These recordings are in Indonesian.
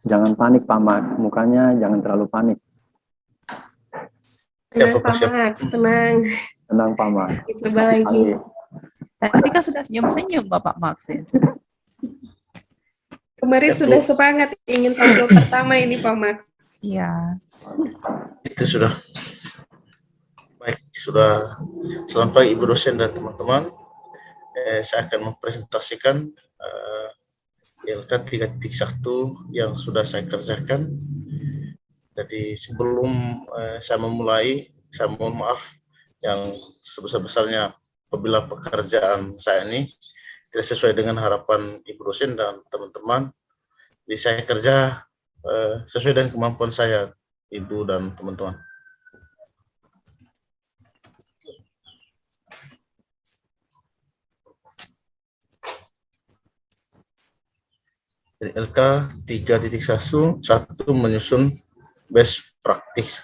Jangan panik Pak Max, mukanya jangan terlalu panik. Tenang Pak Max, tenang. Tenang Pak Max. Coba lagi. Tadi kan sudah senyum-senyum Bapak Max ya. Kemarin sudah semangat ingin tampil pertama ini Pak Max. Iya. Itu sudah. Baik, sudah. Selamat pagi Ibu dosen dan teman-teman. Saya akan mempresentasikan ILK 3.1 yang sudah saya kerjakan. Jadi sebelum saya memulai, saya mohon maaf yang sebesar-besarnya apabila pekerjaan saya ini tidak sesuai dengan harapan Ibu dosen dan teman-teman. Jadi saya kerja sesuai dengan kemampuan saya, Ibu dan teman-teman. Jadi LK 3.1 menyusun best practice.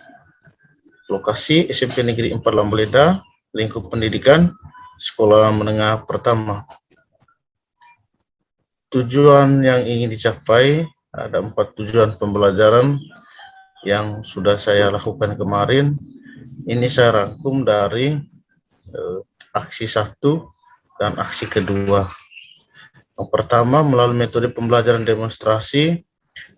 Lokasi SMP Negeri 4 Lambaleda, lingkup pendidikan, sekolah menengah pertama. Tujuan yang ingin dicapai, ada 4 tujuan pembelajaran yang sudah saya lakukan kemarin. Ini saya rangkum dari aksi 1 dan aksi kedua. Yang pertama, melalui metode pembelajaran demonstrasi,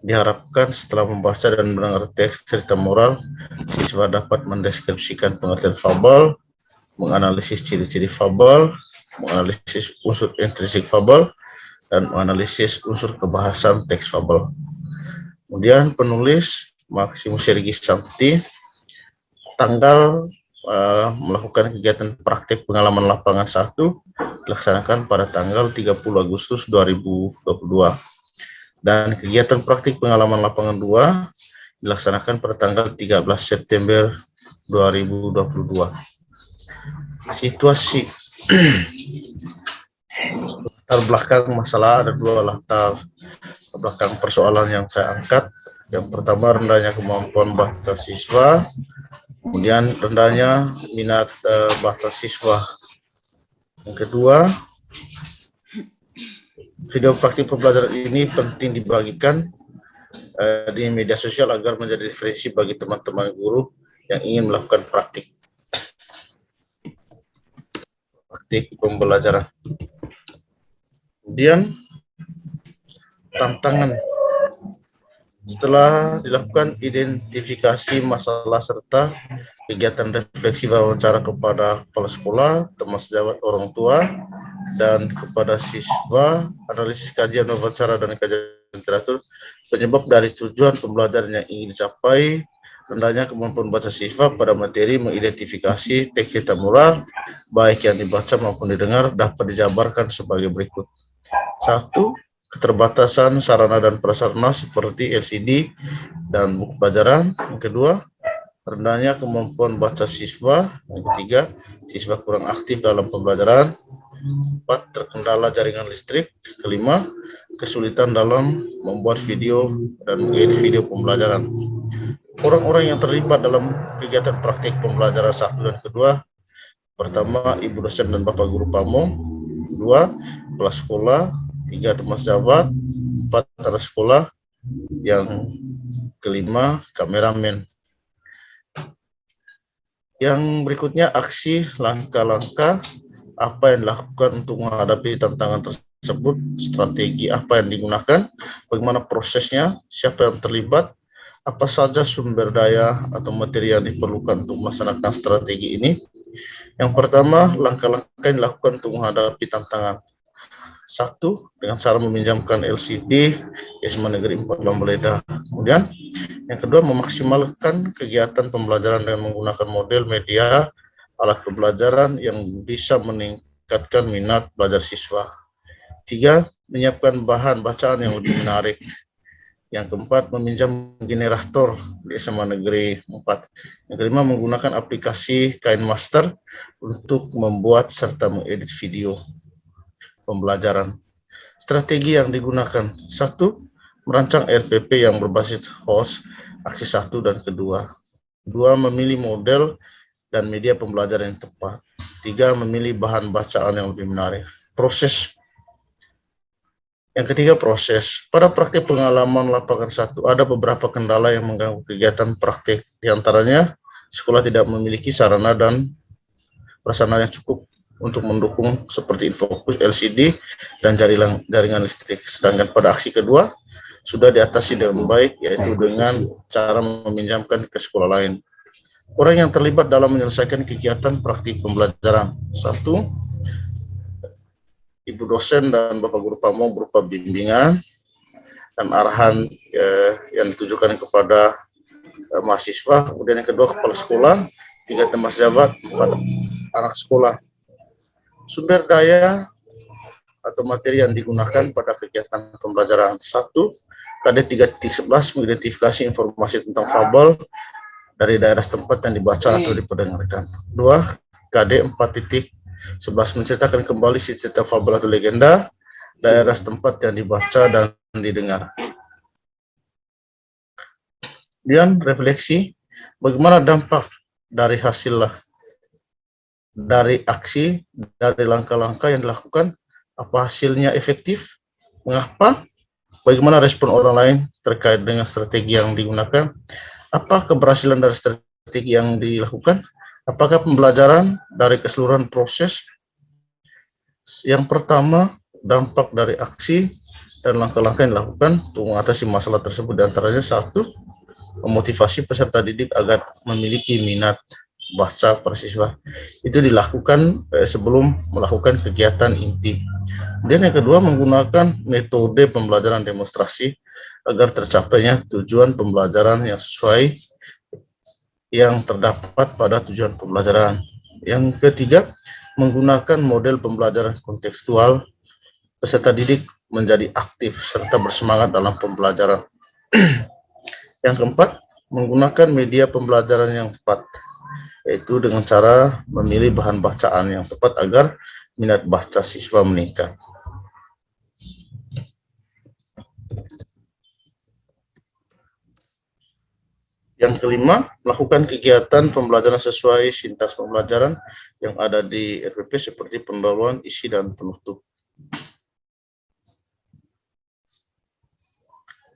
diharapkan setelah membaca dan mendengar teks cerita moral, siswa dapat mendeskripsikan pengertian fabel, menganalisis ciri-ciri fabel, menganalisis unsur intrinsik fabel, dan menganalisis unsur kebahasan teks fabel. Kemudian penulis Maximus Sergi Santi tanggal melakukan kegiatan praktik pengalaman lapangan 1 dilaksanakan pada tanggal 30 Agustus 2022 dan kegiatan praktik pengalaman lapangan 2 dilaksanakan pada tanggal 13 September 2022. Situasi latar belakang masalah, ada 2 latar belakang persoalan yang saya angkat. Yang pertama, rendahnya kemampuan baca siswa, kemudian rendahnya minat baca siswa. Yang kedua, video praktik pembelajaran ini penting dibagikan di media sosial agar menjadi referensi bagi teman-teman guru yang ingin melakukan praktik pembelajaran. Kemudian tantangan setelah dilakukan identifikasi masalah serta kegiatan refleksi wawancara kepada kepala sekolah, teman sejawat orang tua, dan kepada siswa, analisis kajian wawancara dan kajian literatur, penyebab dari tujuan pembelajaran yang ingin dicapai, rendahnya kemampuan baca siswa pada materi mengidentifikasi teks cerita moral, baik yang dibaca maupun didengar, dapat dijabarkan sebagai berikut. 1. Keterbatasan sarana dan prasarana seperti LCD dan buku pelajaran. Yang kedua, rendahnya kemampuan baca siswa. Yang ketiga, siswa kurang aktif dalam pembelajaran. 4. Terkendala jaringan listrik. Kelima, kesulitan dalam membuat video dan mengedit video pembelajaran. Orang-orang yang terlibat dalam kegiatan praktik pembelajaran 1 dan kedua, pertama, Ibu dosen dan Bapak Guru Pamong. 2. Kepala sekolah. 3. Teman sejawat. 4. Anak sekolah. Yang kelima, kameramen. Yang berikutnya, aksi langkah-langkah apa yang dilakukan untuk menghadapi tantangan tersebut, strategi apa yang digunakan, bagaimana prosesnya, siapa yang terlibat, apa saja sumber daya atau materi yang diperlukan untuk melaksanakan strategi ini. Yang pertama, langkah-langkah yang dilakukan untuk menghadapi tantangan. 1. Dengan cara meminjamkan LCD SMA Negeri 4 Lambaleda. Kemudian, yang kedua, memaksimalkan kegiatan pembelajaran dengan menggunakan model media alat pembelajaran yang bisa meningkatkan minat belajar siswa. 3. Menyiapkan bahan bacaan yang lebih menarik. Yang keempat, meminjam generator di SMA Negeri 4. Yang kelima, menggunakan aplikasi KineMaster untuk membuat serta mengedit video pembelajaran. Strategi yang digunakan. 1. Merancang RPP yang berbasis host, aksi 1 dan kedua. 2. Memilih model dan media pembelajaran yang tepat. 3. Memilih bahan bacaan yang lebih menarik. Proses Yang ketiga, proses. Pada praktik pengalaman lapangan 1, ada beberapa kendala yang mengganggu kegiatan praktik. Di antaranya, sekolah tidak memiliki sarana dan prasarana yang cukup untuk mendukung seperti infokus, LCD, dan jaringan listrik. Sedangkan pada aksi kedua, sudah diatasi dengan baik, yaitu dengan cara meminjamkan ke sekolah lain. Orang yang terlibat dalam menyelesaikan kegiatan praktik pembelajaran. 1, ibu dosen dan bapak guru pamong berupa bimbingan dan arahan yang ditujukan kepada mahasiswa. Kemudian yang kedua, kepala sekolah, 3 teman pejabat, 4 anak sekolah. Sumber daya atau materi yang digunakan pada kegiatan pembelajaran. 1, KD 3.11 mengidentifikasi informasi tentang fabel dari daerah setempat yang dibaca atau diperdengarkan. 2, KD 4.11 menceritakan kembali cerita fabel atau legenda daerah setempat yang dibaca dan didengar. Kemudian refleksi, bagaimana dampak dari dari aksi, dari langkah-langkah yang dilakukan, apa hasilnya efektif, mengapa, bagaimana respon orang lain terkait dengan strategi yang digunakan, apa keberhasilan dari strategi yang dilakukan, apakah pembelajaran dari keseluruhan proses. Yang pertama, dampak dari aksi dan langkah-langkah yang dilakukan untuk mengatasi masalah tersebut. Di antaranya 1, memotivasi peserta didik agar memiliki minat baca para siswa. Itu dilakukan sebelum melakukan kegiatan inti. Dan yang kedua, menggunakan metode pembelajaran demonstrasi agar tercapainya tujuan pembelajaran yang sesuai yang terdapat pada tujuan pembelajaran. Yang ketiga, menggunakan model pembelajaran kontekstual, peserta didik menjadi aktif serta bersemangat dalam pembelajaran. Yang keempat, menggunakan media pembelajaran yang tepat, yaitu dengan cara memilih bahan bacaan yang tepat agar minat baca siswa meningkat. Yang kelima, melakukan kegiatan pembelajaran sesuai sintas pembelajaran yang ada di RPP seperti pendahuluan, isi, dan penutup.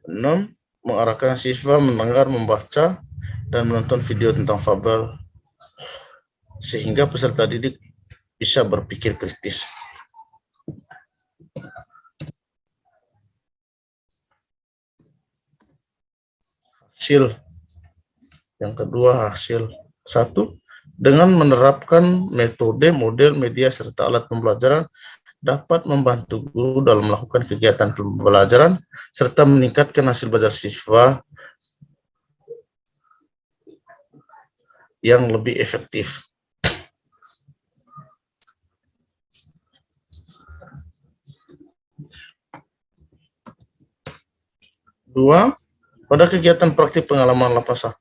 6, mengarahkan siswa mendengar, membaca, dan menonton video tentang fabel sehingga peserta didik bisa berpikir kritis. Hasil. Yang kedua, hasil. 1, dengan menerapkan metode, model, media, serta alat pembelajaran dapat membantu guru dalam melakukan kegiatan pembelajaran serta meningkatkan hasil belajar siswa yang lebih efektif. 2, pada kegiatan praktik pengalaman lapas 1,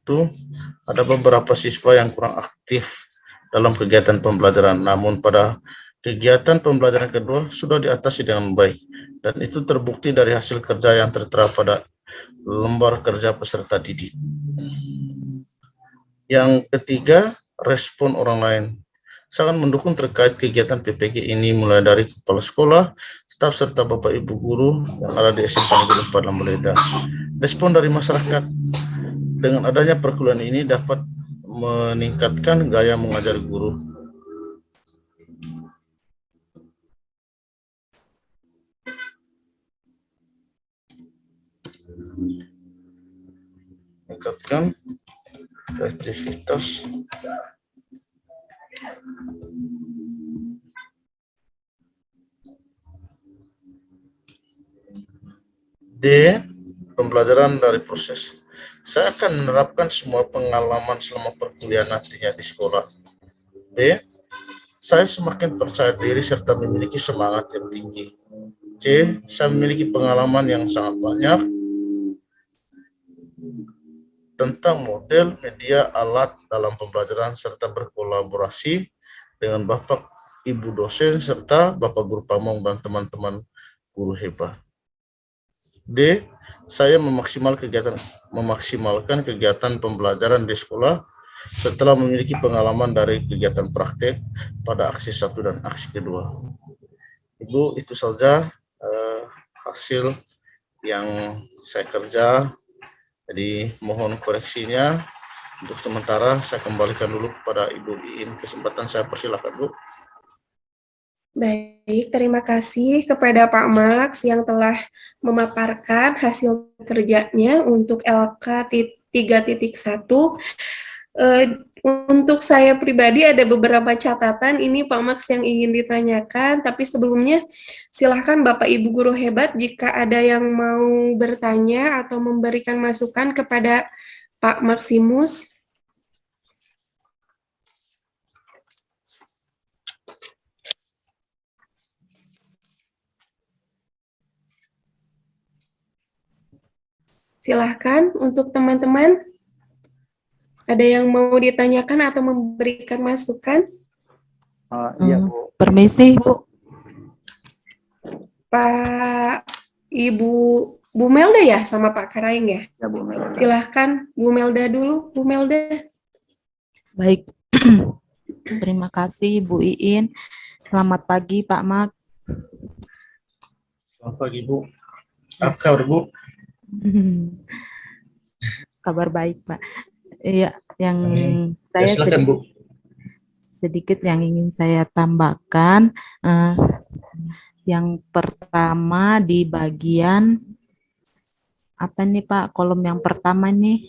ada beberapa siswa yang kurang aktif dalam kegiatan pembelajaran. Namun pada kegiatan pembelajaran kedua sudah diatasi dengan baik. Dan itu terbukti dari hasil kerja yang tertera pada lembar kerja peserta didik. Yang ketiga, respon orang lain. Sangat mendukung terkait kegiatan PPG ini mulai dari kepala sekolah, staf serta bapak ibu guru yang ada di SMP Negeri 4 Lambaleda. Respon dari masyarakat dengan adanya perkuliahan ini dapat meningkatkan gaya mengajar guru. Meningkatkan kreativitas D. Pembelajaran dari proses. Saya akan menerapkan semua pengalaman selama perkuliahan nantinya di sekolah. B. Saya semakin percaya diri serta memiliki semangat yang tinggi. C. Saya memiliki pengalaman yang sangat banyak tentang model, media, alat dalam pembelajaran serta berkolaborasi dengan bapak ibu dosen serta bapak guru pamong dan teman-teman guru hebat. D. Saya memaksimalkan kegiatan pembelajaran di sekolah setelah memiliki pengalaman dari kegiatan praktek pada aksi 1 dan aksi kedua. Ibu, itu saja hasil yang saya kerja. Jadi mohon koreksinya. Untuk sementara saya kembalikan dulu kepada Ibu Iin. Kesempatan saya persilakan, Bu. Baik, terima kasih kepada Pak Max yang telah memaparkan hasil kerjanya untuk LK 3.1. Untuk saya pribadi ada beberapa catatan ini Pak Max yang ingin ditanyakan, tapi sebelumnya silahkan Bapak Ibu guru hebat jika ada yang mau bertanya atau memberikan masukan kepada Pak Maximus. Silahkan untuk teman-teman. Ada yang mau ditanyakan atau memberikan masukan? Iya, Bu. Permisi, Bu. Pak Ibu Bu Melda ya sama Pak Karaing ya? Ya, Bu Melda. Silahkan Bu Melda dulu, Bu Melda. Baik. Terima kasih, Bu Iin. Selamat pagi, Pak Max. Selamat pagi, Bu. Apa kabar, Bu? Kabar baik, Pak. Iya, yang Ya, saya silakan, Bu. sedikit yang ingin saya tambahkan. Yang pertama di bagian apa nih Pak? Kolom yang pertama nih,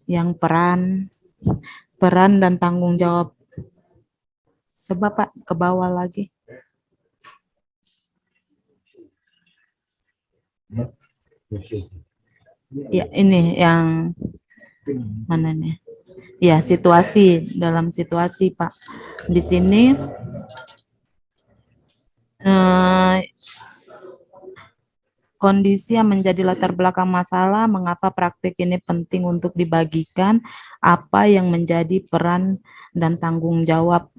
yang peran dan tanggung jawab. Coba Pak ke bawah lagi. Ya, ini yang mana nih? Ya, situasi, dalam situasi Pak. Di sini kondisi yang menjadi latar belakang masalah, mengapa praktik ini penting untuk dibagikan, apa yang menjadi peran dan tanggung jawab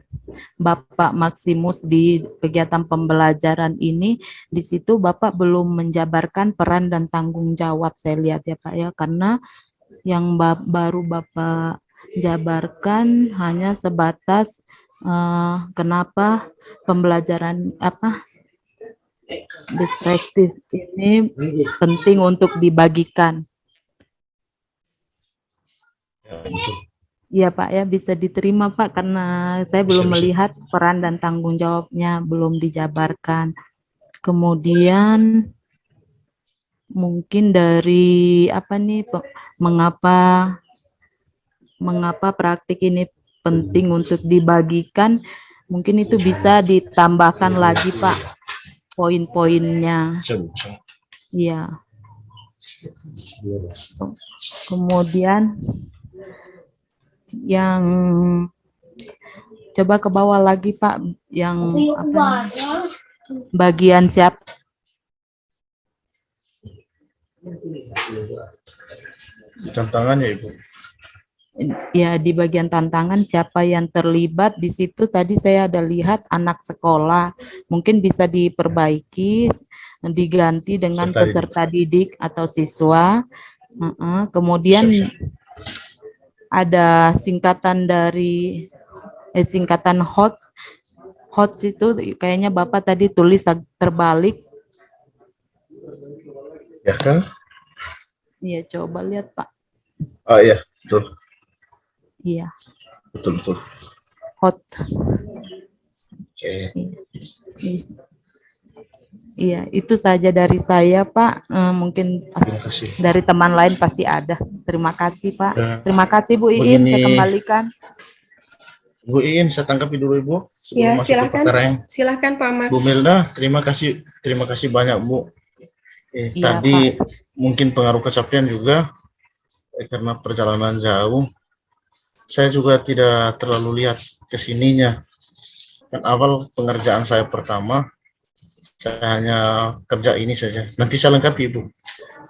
Bapak Maximus di kegiatan pembelajaran ini. Di situ Bapak belum menjabarkan peran dan tanggung jawab, saya lihat ya Pak ya, karena yang baru Bapak jabarkan hanya sebatas kenapa pembelajaran best practice ini penting untuk dibagikan. Ya, betul. Iya Pak ya, bisa diterima Pak, karena saya belum melihat peran dan tanggung jawabnya, belum dijabarkan. Kemudian mungkin dari mengapa praktik ini penting untuk dibagikan, mungkin itu bisa ditambahkan lagi Pak poin-poinnya. Iya. Kemudian yang coba ke bawah lagi Pak, yang bagian siap. Tantangannya, Ibu. Ya, di bagian tantangan siapa yang terlibat di situ tadi saya ada lihat anak sekolah, mungkin bisa diperbaiki, diganti dengan peserta didik atau siswa. Kemudian ada singkatan dari singkatan HOTS itu kayaknya Bapak tadi tulis terbalik. Ya kan? Iya, coba lihat Pak. Oh iya, betul. Iya. Betul. Hot. Oke. Iya, itu saja dari saya Pak. Mungkin dari teman lain pasti ada. Terima kasih Pak. Terima kasih Bu Iin, saya kembalikan. Bu Iin, saya tanggapi dulu Ibu. Ya, silakan Pak Max. Bu Melda, terima kasih banyak Bu. Iya, tadi Pak. Mungkin pengaruh kecapean juga karena perjalanan jauh. Saya juga tidak terlalu lihat kesininya. Kan awal pengerjaan saya pertama, saya hanya kerja ini saja. Nanti saya lengkapi Ibu.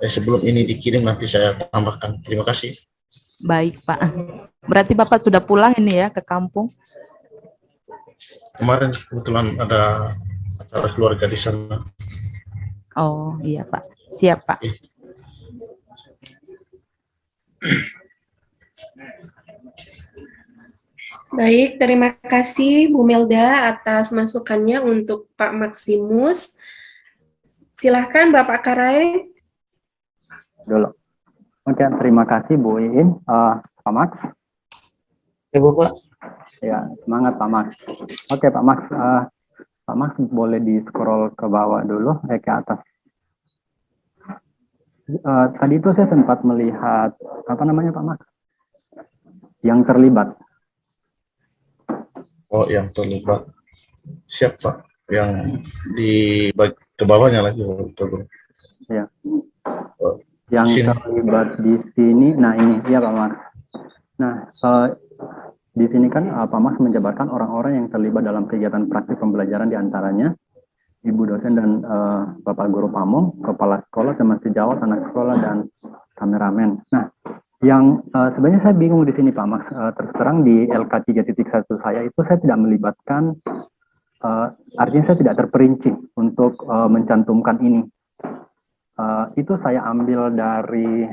Sebelum ini dikirim nanti saya tambahkan. Terima kasih. Baik Pak. Berarti Bapak sudah pulang ini ya ke kampung? Kemarin kebetulan ada acara keluarga di sana. Oh iya Pak. Siap Pak. Baik, terima kasih Bu Melda atas masukannya untuk Pak Maximus. Silahkan Bapak Karai. Dulu. Oke, terima kasih Bu Iin. Pak Max. Ya Bapak. Ya, semangat Pak Max. Oke Pak Max, Pak Max boleh di-scroll ke bawah dulu, ke atas. Tadi itu saya sempat melihat, apa namanya Pak Max? Yang terlibat. Oh, yang terlibat. Siapa? Yang ke bawahnya lagi, Pak Guru. Ya. Oh, Yang sini. terlibat di sini, nah ini, iya Pak Max. Nah, di sini kan Pak Max menjabarkan orang-orang yang terlibat dalam kegiatan praktik pembelajaran diantaranya Ibu dosen dan Bapak Guru Pamong, Kepala Sekolah, teman sejawat, anak sekolah, dan kameramen. Nah, yang sebenarnya saya bingung di sini Pak Max, terus terang di LK 3.1 saya itu saya tidak melibatkan, artinya saya tidak terperinci untuk mencantumkan ini. Itu saya ambil dari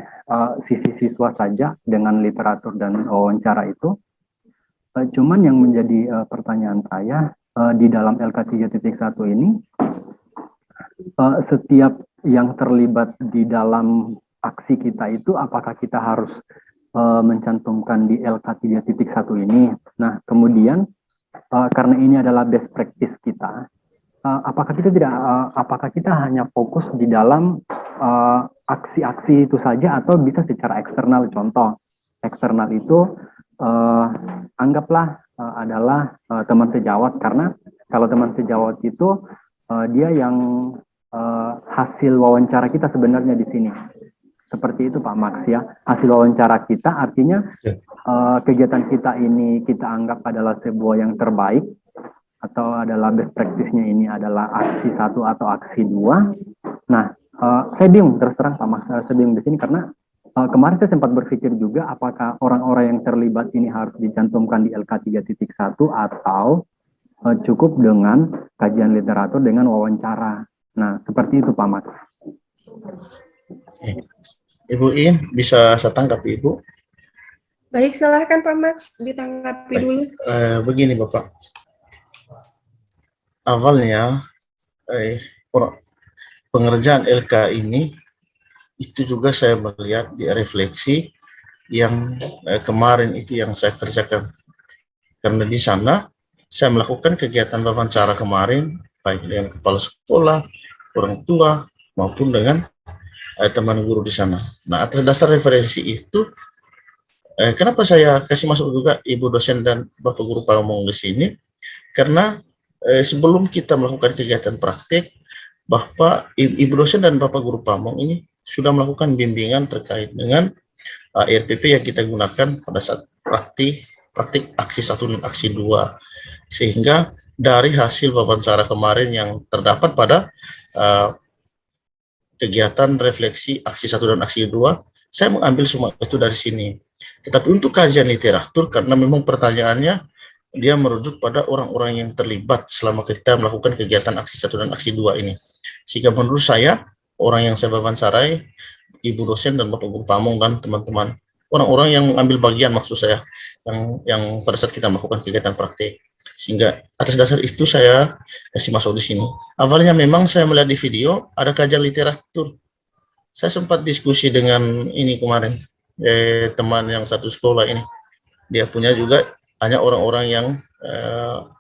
sisi siswa saja dengan literatur dan wawancara itu. Cuman yang menjadi pertanyaan saya, di dalam LK 3.1 ini, setiap yang terlibat di dalam aksi kita itu, apakah kita harus mencantumkan di LK 3.1 ini? Nah, kemudian karena ini adalah best practice kita, apakah kita hanya fokus di dalam aksi-aksi itu saja atau bisa secara eksternal? Contoh eksternal itu anggaplah adalah teman sejawat, karena kalau teman sejawat itu dia yang hasil wawancara kita sebenarnya di sini. Seperti itu Pak Max ya. Hasil wawancara kita artinya kegiatan kita ini kita anggap adalah sebuah yang terbaik atau adalah best practice-nya ini adalah aksi 1 atau aksi 2. Nah, saya bingung terus terang Pak Max, saya bingung di sini karena kemarin saya sempat berpikir juga apakah orang-orang yang terlibat ini harus dicantumkan di LK 3.1 atau cukup dengan kajian literatur dengan wawancara. Nah, seperti itu Pak Max. Ibu In, bisa saya tanggapi Ibu? Baik, silahkan Pak Max ditanggapi dulu. Begini Bapak, awalnya pengerjaan LK ini itu juga saya melihat di refleksi yang kemarin itu yang saya kerjakan, karena di sana saya melakukan kegiatan wawancara kemarin baik dengan kepala sekolah, orang tua maupun dengan teman guru di sana. Nah, atas dasar referensi itu kenapa saya kasih masuk juga Ibu dosen dan Bapak Guru Pamong di sini, karena sebelum kita melakukan kegiatan praktik, Ibu dosen dan Bapak Guru Pamong ini sudah melakukan bimbingan terkait dengan RPP yang kita gunakan pada saat praktik aksi 1 dan aksi 2. Sehingga dari hasil wawancara kemarin yang terdapat pada kegiatan refleksi aksi 1 dan aksi 2, saya mengambil semua itu dari sini. Tetapi untuk kajian literatur, karena memang pertanyaannya dia merujuk pada orang-orang yang terlibat selama kita melakukan kegiatan aksi 1 dan aksi 2 ini. Sehingga menurut saya, orang yang saya wawancarai, Ibu dosen dan Bapak Guru Pamong dan teman-teman, orang-orang yang mengambil bagian maksud saya, yang pada saat kita melakukan kegiatan praktik. Sehingga atas dasar itu saya kasih masuk di sini. Awalnya memang saya melihat di video ada kajian literatur. Saya sempat diskusi dengan ini kemarin, teman yang satu sekolah ini. Dia punya juga hanya orang-orang yang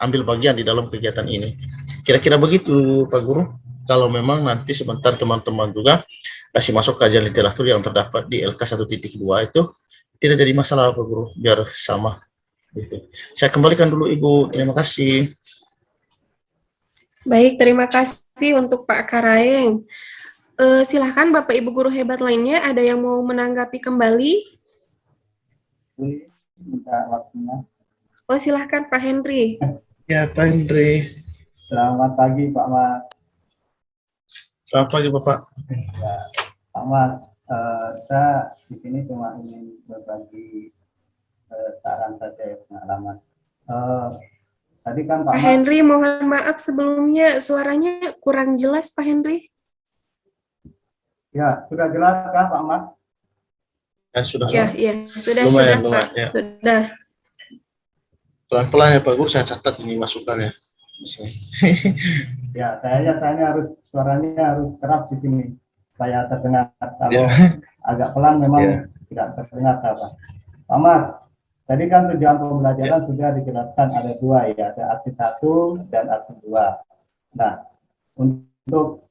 ambil bagian di dalam kegiatan ini. Kira-kira begitu Pak Guru. Kalau memang nanti sebentar teman-teman juga kasih masuk kajian literatur yang terdapat di LK 1.2 itu tidak jadi masalah Pak Guru, biar sama. Gitu. Saya kembalikan dulu Ibu, terima kasih. Baik, terima kasih untuk Pak Karaeng. Silahkan Bapak Ibu guru hebat lainnya, ada yang mau menanggapi kembali? Minta waktunya. Oh, silahkan Pak Henry. Ya Pak Henry. Selamat pagi Pak Mas. Selamat pagi Bapak. Ya, Pak Mas, saya di sini cuma ingin berbagi saran saja ya, pengalaman. Tadi kan Pak Henry, mohon maaf sebelumnya suaranya kurang jelas Pak Henry. Ya, sudah jelas kan Pak Mas? Ya sudah. Ya, sudah, lumayan, Pak. Ya. Sudah. Pelan-pelan ya Pak Guru, saya catat ini masukannya. di sini. Ya, saya harus suaranya harus keras di sini supaya terdengar. Kalau agak pelan memang tidak terdengar apa. Pak Mas, tadi kan tujuan pembelajaran sudah dijelaskan ada dua ya, ada aksi 1 dan aksi 2. Nah, untuk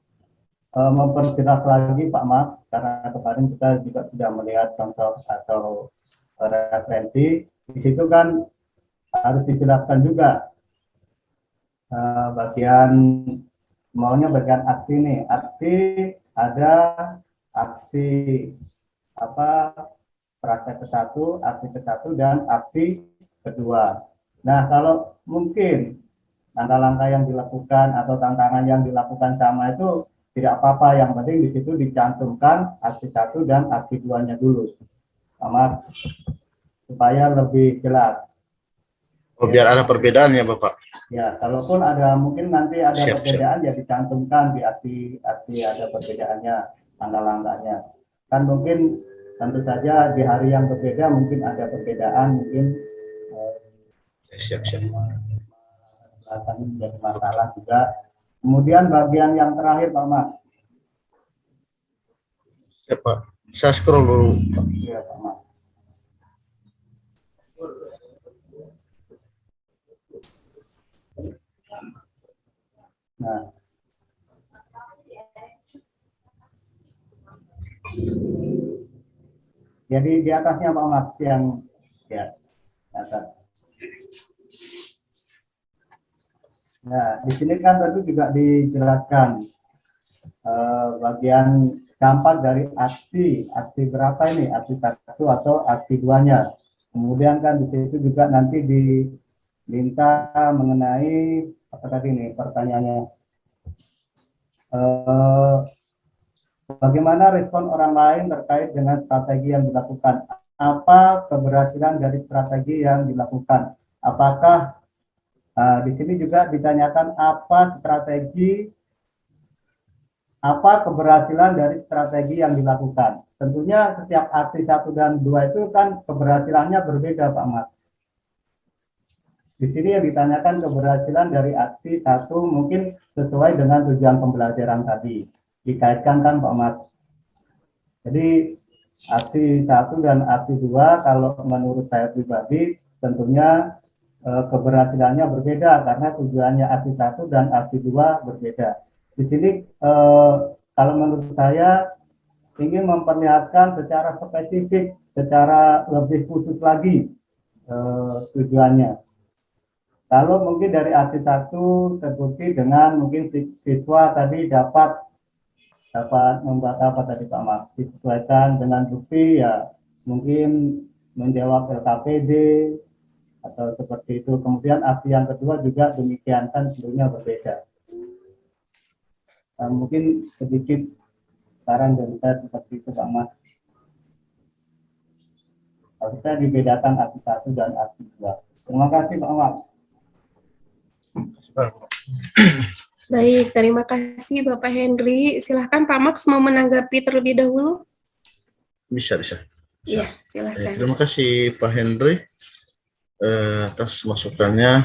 memperjelas lagi Pak Mas, karena kemarin kita juga sudah melihat contoh atau referensi, di situ kan harus dijelaskan juga bagian aksi nih. Aksi ada aksi praktek ke-1, aksi ke-1 dan aksi kedua. Nah, kalau mungkin langkah-langkah yang dilakukan atau tantangan yang dilakukan sama itu tidak apa-apa, yang penting di situ dicantumkan aksi 1 dan aksi 2-nya dulu, sama supaya lebih jelas. Oh, biar ada perbedaannya, Bapak. Ya, kalaupun ada mungkin nanti ada Siap, perbedaan ya dicantumkan di aksi ada perbedaannya, langkah-langkahnya. Kan mungkin tentu saja di hari yang berbeda mungkin ada perbedaan, mungkin Siap. akan menjadi masalah juga. Kemudian bagian yang terakhir Pak Mas. Siap, Pak. Saya scroll dulu. Iya Pak Mas. Nah, jadi di atasnya Pak Mas yang ya atas. Nah, di sini kan tentu juga dijelaskan bagian dampak dari aksi berapa ini, aksi 1 atau aksi 2-nya. Kemudian kan di situ juga nanti diminta mengenai apa tadi nih pertanyaannya, bagaimana respon orang lain terkait dengan strategi yang dilakukan? Apa keberhasilan dari strategi yang dilakukan? Apakah di sini juga ditanyakan apa keberhasilan dari strategi yang dilakukan? Tentunya setiap aksi 1 dan 2 itu kan keberhasilannya berbeda Pak Mas. Di sini yang ditanyakan keberhasilan dari aksi 1 mungkin sesuai dengan tujuan pembelajaran tadi. Dikaitkan kan Pak Mas. Jadi aksi 1 dan aksi 2 kalau menurut saya pribadi tentunya keberhasilannya berbeda karena tujuannya aksi 1 dan aksi 2 berbeda. Di sini kalau menurut saya ingin memperlihatkan secara spesifik, secara lebih khusus lagi tujuannya. Kalau mungkin dari aksi 1 terbukti dengan mungkin siswa tadi dapat membuat apa tadi Pak Mas, disesuaikan dengan bukti ya mungkin menjawab LKPD atau seperti itu. Kemudian aksi yang kedua juga demikian, kan tentunya berbeda. Mungkin sedikit saran dari saya seperti itu Pak Mas. Harusnya dibedakan aksi 1 dan aksi 2. Terima kasih Pak Mas. Baik, terima kasih Bapak Henry. Silahkan Pak Max mau menanggapi terlebih dahulu. Bisa. Iya, silahkan. Terima kasih Pak Henry atas masukannya.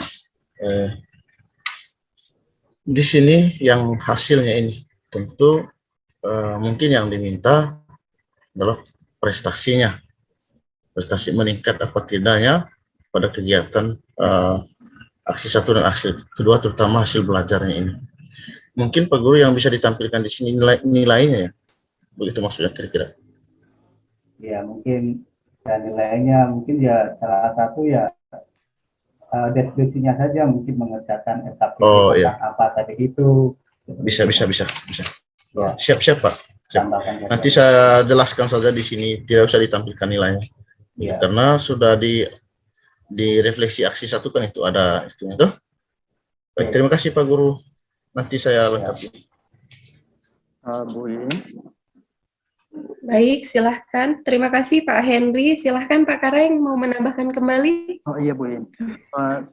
Di sini yang hasilnya ini tentu mungkin yang diminta adalah prestasi meningkat apa tidaknya pada kegiatan aksi 1 dan aksi kedua, terutama hasil belajarnya ini. Mungkin Pak Guru yang bisa ditampilkan di sini nilainya ya, begitu maksudnya kira-kira. Ya mungkin nilainya mungkin ya salah satu ya deskripsinya saja mungkin mengerjakan SKP apa tadi itu. Bisa. Ya. Siap Pak. Nanti saya jelaskan saja di sini, tidak usah ditampilkan nilainya. Ya. Karena sudah di refleksi aksi 1 kan itu ada itu. Baik, terima kasih Pak Guru. Nanti saya lengkapi. Bu Iin. Baik, silahkan. Terima kasih Pak Henry. Silahkan Pak Kareng mau menambahkan kembali. Oh iya Bu Iin.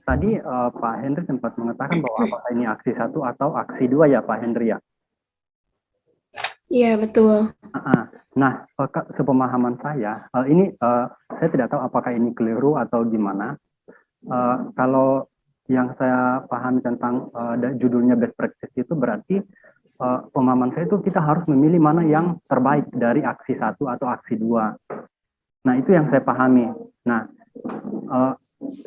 Tadi Pak Henry sempat mengatakan bahwa apakah ini aksi 1 atau aksi 2 ya Pak Henry ya? Iya, betul. Nah, sepemahaman saya, ini saya tidak tahu apakah ini keliru atau gimana. Kalau yang saya pahami tentang judulnya best practice itu berarti pemahaman saya itu kita harus memilih mana yang terbaik dari aksi 1 atau aksi 2. Nah, itu yang saya pahami. Nah,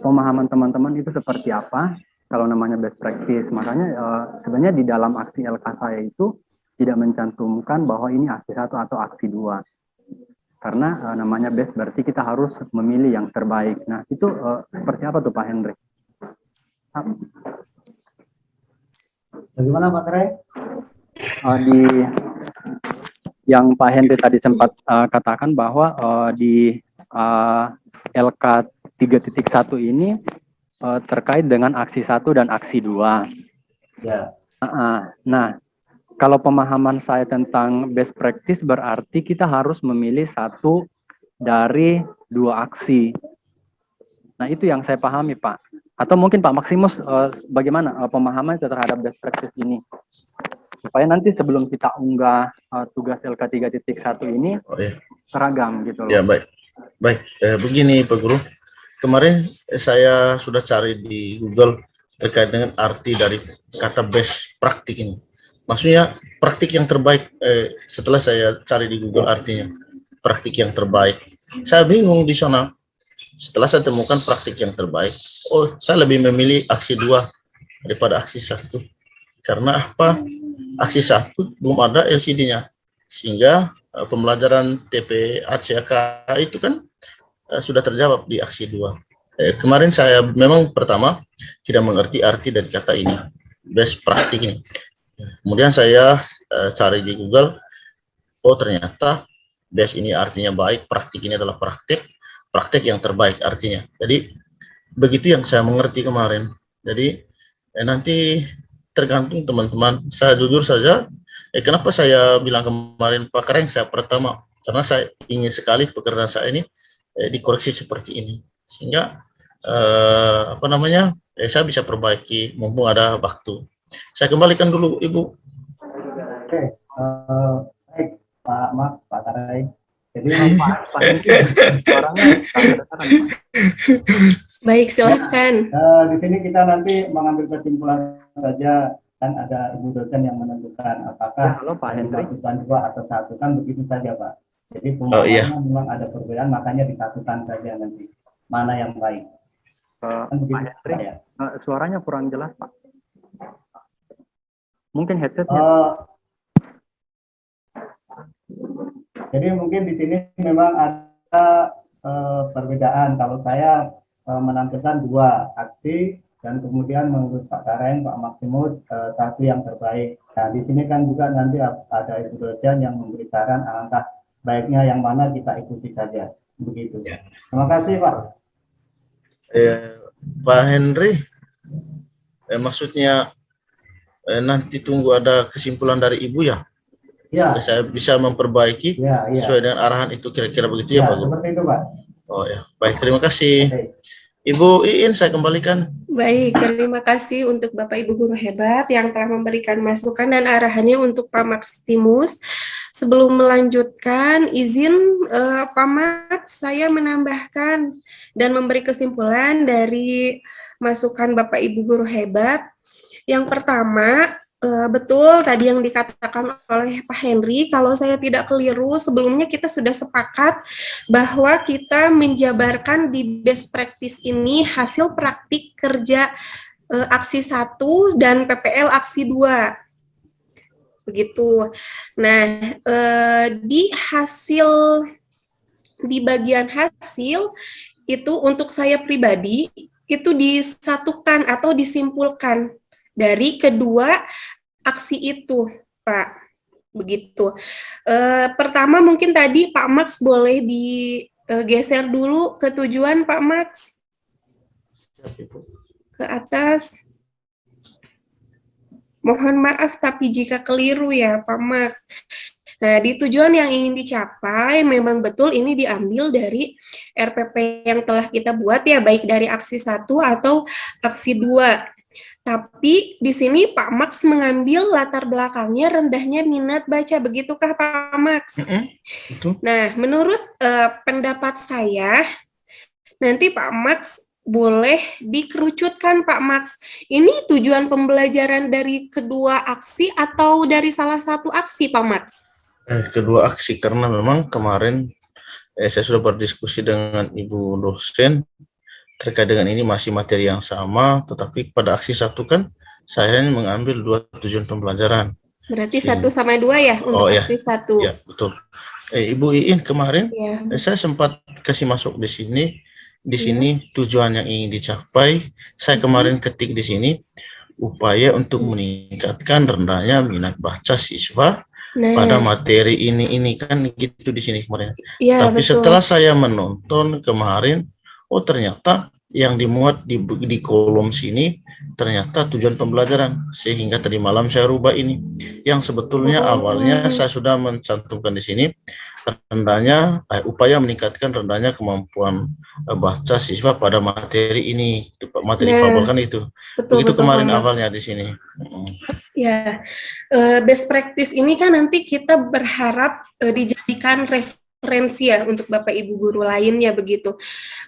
pemahaman teman-teman itu seperti apa kalau namanya best practice. Makanya sebenarnya di dalam aksi LK saya itu tidak mencantumkan bahwa ini aksi 1 atau aksi 2. Karena namanya best berarti kita harus memilih yang terbaik. Nah, itu seperti apa tuh Pak Henry? Bagaimana Pak Tere? Di yang Pak Henry tadi sempat katakan bahwa di LK 3.1 ini terkait dengan aksi 1 dan aksi 2. Ya. Nah, kalau pemahaman saya tentang best practice berarti kita harus memilih satu dari 2 aksi. Nah, itu yang saya pahami, Pak. Atau mungkin Pak Maximus, bagaimana pemahaman terhadap best practice ini? Supaya nanti sebelum kita unggah tugas LK 3.1 ini seragam gitu loh. Ya, baik. Baik, begini Pak Guru. Kemarin saya sudah cari di Google terkait dengan arti dari kata best praktik ini. Maksudnya praktik yang terbaik. Setelah saya cari di Google artinya praktik yang terbaik, saya bingung di sana. Setelah saya temukan praktik yang terbaik, saya lebih memilih aksi 2 daripada aksi 1. Karena apa? Aksi 1 belum ada LCD-nya. Sehingga pembelajaran TPACK itu kan sudah terjawab di aksi 2. Kemarin saya memang pertama tidak mengerti arti dari kata ini, best praktik ini. Kemudian saya cari di Google, ternyata best ini artinya baik, praktik ini adalah praktik yang terbaik artinya. Jadi begitu yang saya mengerti kemarin. Jadi nanti tergantung teman-teman. Saya jujur saja, kenapa saya bilang kemarin Pak Kareng saya pertama, karena saya ingin sekali pekerjaan saya ini dikoreksi seperti ini, sehingga saya bisa perbaiki mumpung ada waktu. Saya kembalikan dulu Ibu. Oke, baik Pak Mas, Pak Kareng. Jadi Pak Henry, suaranya Baik, silakan. di sini kita nanti mengambil kesimpulan saja, kan ada ibu dosen yang menentukan apakah halo Pak Henry. disatukan 2 atau 1, kan begitu saja Pak. Jadi pemahamannya memang ada perbedaan, makanya disatukan saja nanti mana yang baik. Kan begitu, Pak Henry, ya. Suaranya kurang jelas Pak. Mungkin headsetnya. Jadi mungkin di sini memang ada perbedaan. Kalau saya menampilkan 2 aksi dan kemudian menurut Pak Kareng, Pak Maximus 1 yang terbaik. Nah, di sini kan juga nanti ada ibu dosen yang memberi saran alangkah baiknya yang mana kita ikuti saja. Begitu. Ya. Terima kasih Pak. Pak Henry, maksudnya nanti tunggu ada kesimpulan dari Ibu ya? Ya. Saya bisa memperbaiki sesuai dengan arahan itu, kira-kira begitu ya Pak Guru? Seperti itu Pak. Oh ya, baik, terima kasih. Ibu Iin, saya kembalikan. Baik, terima kasih untuk Bapak Ibu Guru hebat yang telah memberikan masukan dan arahannya untuk Pak Maximus. Sebelum melanjutkan, izin Pak Max, saya menambahkan dan memberi kesimpulan dari masukan Bapak Ibu Guru hebat. Yang pertama, betul tadi yang dikatakan oleh Pak Henry, kalau saya tidak keliru, sebelumnya kita sudah sepakat bahwa kita menjabarkan di best practice ini hasil praktik kerja aksi 1 dan PPL aksi 2. Begitu. Nah, di bagian hasil itu untuk saya pribadi itu disatukan atau disimpulkan dari kedua aksi itu, Pak. Begitu. Pertama mungkin tadi Pak Max boleh digeser dulu ke tujuan Pak Max. Ke atas. Mohon maaf tapi jika keliru ya Pak Max. Nah, di tujuan yang ingin dicapai memang betul ini diambil dari RPP yang telah kita buat ya, baik dari aksi 1 atau aksi 2. Tapi di sini Pak Max mengambil latar belakangnya rendahnya minat baca, begitukah Pak Max? Betul. Nah, menurut pendapat saya, nanti Pak Max boleh dikerucutkan Pak Max. Ini tujuan pembelajaran dari kedua aksi atau dari salah satu aksi Pak Max? Kedua aksi, karena memang kemarin saya sudah berdiskusi dengan Ibu dosen terkait dengan ini, masih materi yang sama, tetapi pada aksi 1 kan saya mengambil 2 tujuan pembelajaran. Berarti 1 sama 2 ya untuk aksi 1. Ya, betul. Ibu Iin kemarin Ya. saya sempat kasih masuk di sini tujuan yang ingin dicapai. Saya kemarin ketik di sini upaya untuk meningkatkan rendahnya minat baca siswa pada materi ini kan gitu di sini kemarin. Ya, tapi betul. setelah saya menonton kemarin, oh ternyata yang dimuat di kolom sini ternyata tujuan pembelajaran, sehingga tadi malam saya rubah ini. Yang sebetulnya awalnya saya sudah mencantumkan di sini rendahnya upaya meningkatkan rendahnya kemampuan baca siswa pada materi ini, materi fabel kan itu. Begitu kemarin awalnya di sini. Ya, best practice ini kan nanti kita berharap dijadikan referensi ya untuk Bapak Ibu guru lainnya begitu.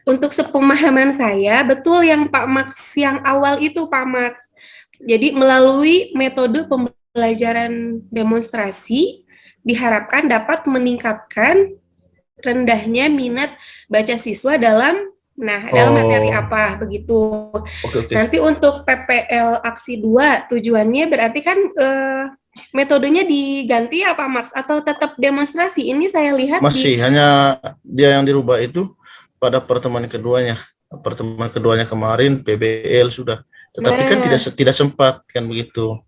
Untuk sepemahaman saya, betul yang Pak Max yang awal itu Pak Max. Jadi melalui metode pembelajaran demonstrasi diharapkan dapat meningkatkan rendahnya minat baca siswa dalam materi apa begitu. Okay. Nanti untuk PPL aksi 2 tujuannya berarti kan metodenya diganti ya Pak Max atau tetap demonstrasi? Ini saya lihat masih hanya dia yang dirubah itu pada pertemuan keduanya. Pertemuan keduanya kemarin PBL sudah, tetapi kan tidak sempat kan begitu.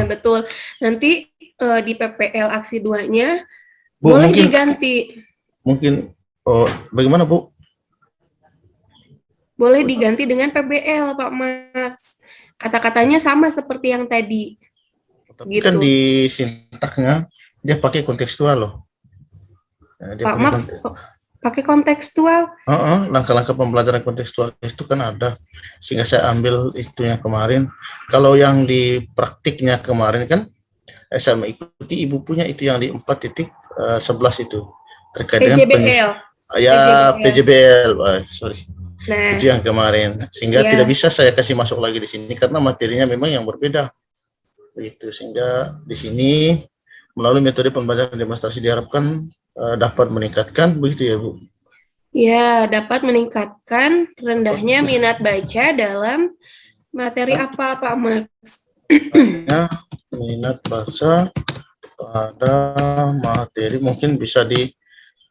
Betul. Nanti di PPL aksi 2-nya boleh mungkin diganti. Mungkin bagaimana Bu? Boleh diganti dengan PBL Pak Max. Kata-katanya sama seperti yang tadi. Tapi gitu. Kan di sintaknya dia pakai kontekstual loh. Pak Max pakai kontekstual. Langkah-langkah pembelajaran kontekstual itu kan ada, sehingga saya ambil itu yang kemarin. Kalau yang di praktiknya kemarin kan saya mengikuti Ibu punya itu yang di 4.11 itu terkait PJBL. Dengan PJBL. Sorry. Itu yang kemarin, sehingga tidak bisa saya kasih masuk lagi di sini karena materinya memang yang berbeda. Begitu, sehingga di sini melalui metode pembelajaran demonstrasi diharapkan dapat meningkatkan, begitu ya Bu? Ya, dapat meningkatkan rendahnya minat baca dalam materi apa Pak Max? Minat baca pada materi mungkin bisa di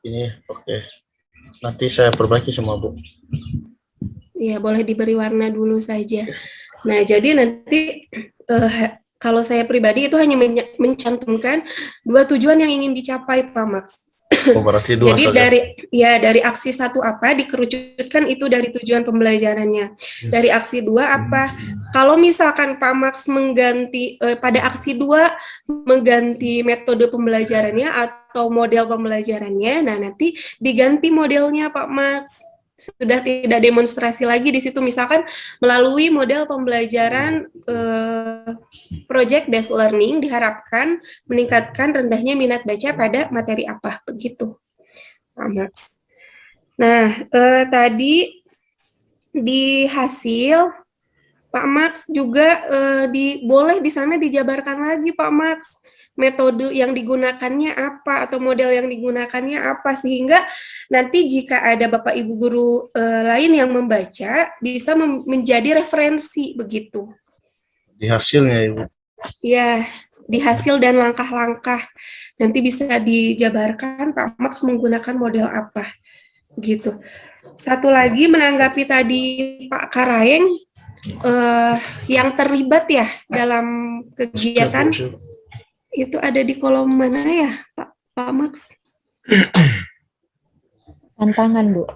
ini, oke. Nanti saya perbaiki semua Bu. Ya, boleh diberi warna dulu saja. Nah, jadi nanti kalau saya pribadi itu hanya mencantumkan 2 tujuan yang ingin dicapai Pak Max. Berarti 2 jadi saja. dari aksi 1 apa dikerucutkan itu dari tujuan pembelajarannya. Dari aksi 2 apa? Kalau misalkan Pak Max mengganti pada aksi 2 mengganti metode pembelajarannya atau model pembelajarannya, nah nanti diganti modelnya Pak Max. Sudah tidak demonstrasi lagi di situ, misalkan melalui model pembelajaran project based learning diharapkan meningkatkan rendahnya minat baca pada materi apa begitu Pak Max. Nah tadi di hasil Pak Max juga boleh di sana dijabarkan lagi Pak Max metode yang digunakannya apa atau model yang digunakannya apa, sehingga nanti jika ada Bapak Ibu guru lain yang membaca bisa menjadi referensi begitu. Di hasilnya Ibu. Ya, di hasil dan langkah-langkah nanti bisa dijabarkan Pak Max menggunakan model apa begitu. Satu lagi menanggapi tadi Pak Karaeng yang terlibat ya dalam kegiatan. Itu ada di kolom mana ya, Pak Max? Tantangan, Bu.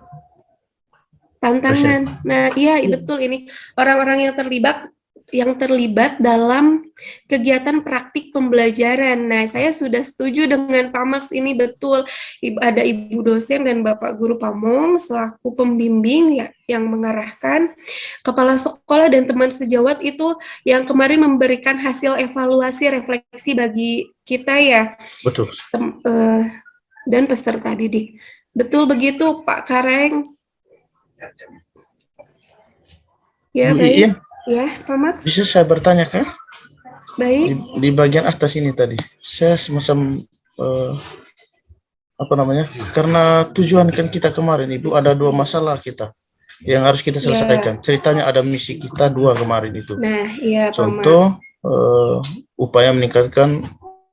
Tantangan. Nah, iya betul ini orang-orang yang terlibat dalam kegiatan praktik pembelajaran. Nah, saya sudah setuju dengan Pak Max ini betul. Ada Ibu dosen dan Bapak Guru Pamong selaku pembimbing ya, yang mengarahkan, kepala sekolah dan teman sejawat itu yang kemarin memberikan hasil evaluasi refleksi bagi kita ya. Betul. Dan peserta didik. Betul begitu Pak Kareng. Ya, Bu baik. Iin, Ya, Pak Max. bisa saya bertanya kah? Baik. Di bagian atas ini tadi, saya semacam apa namanya? Karena tujuan kan kita kemarin Ibu ada 2 masalah kita yang harus kita Ya. selesaikan. Ceritanya ada misi kita 2 kemarin itu. Nah, iya Pak Max. Contoh upaya meningkatkan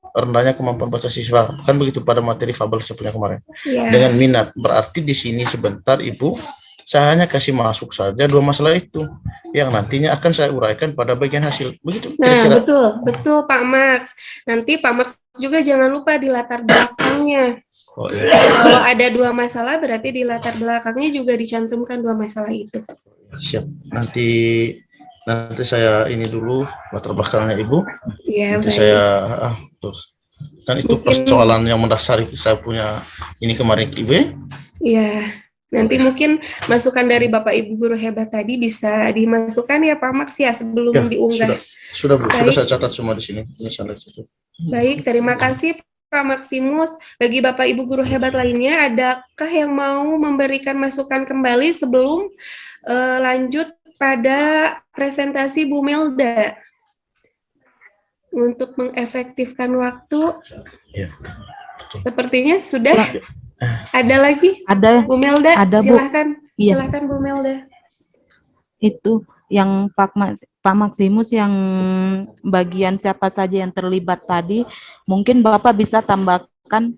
rendahnya kemampuan baca siswa, kan begitu pada materi fabel sepunya kemarin. Ya. Dengan minat, berarti di sini sebentar Ibu, saya hanya kasih masuk saja 2 masalah itu yang nantinya akan saya uraikan pada bagian hasil. Begitu Nah, kira-kira. betul Pak Max. Nanti Pak Max juga jangan lupa di latar belakangnya. Oh, iya. Kalau ada 2 masalah, berarti di latar belakangnya juga dicantumkan 2 masalah itu. Siap. Nanti saya ini dulu latar belakangnya Ibu. Iya, Nanti baik. saya terus. Kan itu Mungkin- persoalan yang mendasari saya punya ini kemarin Ibu. Iya. Nanti mungkin masukan dari Bapak Ibu guru hebat tadi bisa dimasukkan ya Pak Max ya sebelum Ya, diunggah. sudah Bu, Baik. sudah saya catat semua di sini. Misalnya itu. Baik, terima kasih Pak Maximus. Bagi Bapak Ibu guru hebat lainnya, adakah yang mau memberikan masukan kembali sebelum lanjut pada presentasi Bu Melda? Untuk mengefektifkan waktu, Ya. Betul. sepertinya sudah. Ada lagi? Ada Bu Melda, Ada, Bu. silahkan. Iya. Silahkan Bu Melda. itu yang Pak Maximus yang bagian siapa saja yang terlibat tadi, mungkin Bapak bisa tambahkan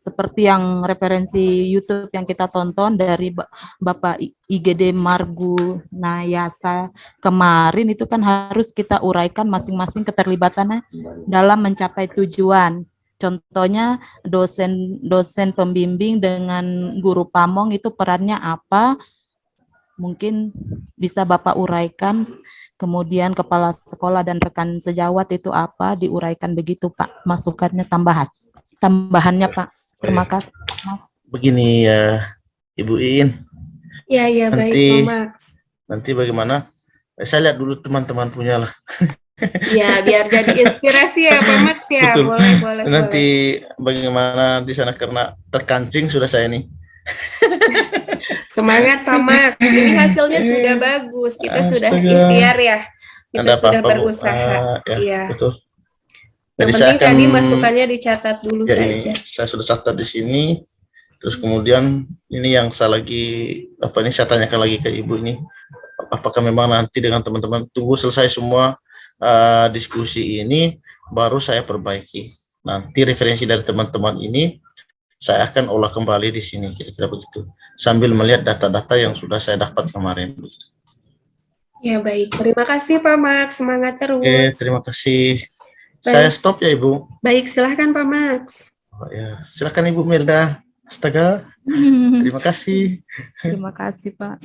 seperti yang referensi YouTube yang kita tonton dari Bapak IGD Margu Nayasa kemarin, itu kan harus kita uraikan masing-masing keterlibatannya dalam mencapai tujuan. Contohnya dosen pembimbing dengan guru pamong itu perannya apa, mungkin bisa Bapak uraikan. Kemudian kepala sekolah dan rekan sejawat itu apa, diuraikan begitu Pak, masukannya tambahannya Pak. Terima kasih. Begini ya Ibu Iin, Ya, baik Pak Max. nanti bagaimana? Saya lihat dulu teman-teman punya lah. Ya, biar jadi inspirasi ya Pak Max ya. Betul. Boleh. Nanti bagaimana di sana karena terkancing sudah saya nih. Semangat Pak Max. Ini hasilnya sudah bagus. Kita sudah Astaga. ikhtiar ya. Kita Ada sudah apa-apa, Bu? berusaha. Ya, Iya. betul. Yang Jadi saya penting akan tadi masukannya dicatat dulu ya saja. ini saya sudah catat di sini. Terus kemudian ini yang saya saya tanyakan lagi ke Ibu ini, apakah memang nanti dengan teman-teman tunggu selesai semua diskusi ini baru saya perbaiki. Nanti referensi dari teman-teman ini saya akan olah kembali di sini, kira-kira begitu. Sambil melihat data-data yang sudah saya dapat kemarin. Ya, baik. Terima kasih Pak Max. Semangat terus. Oke, terima kasih. Baik. Saya stop ya Ibu. Baik, silahkan Pak Max. Oh, ya, silakan Ibu Melda. Astaga, terima kasih. Terima kasih Pak.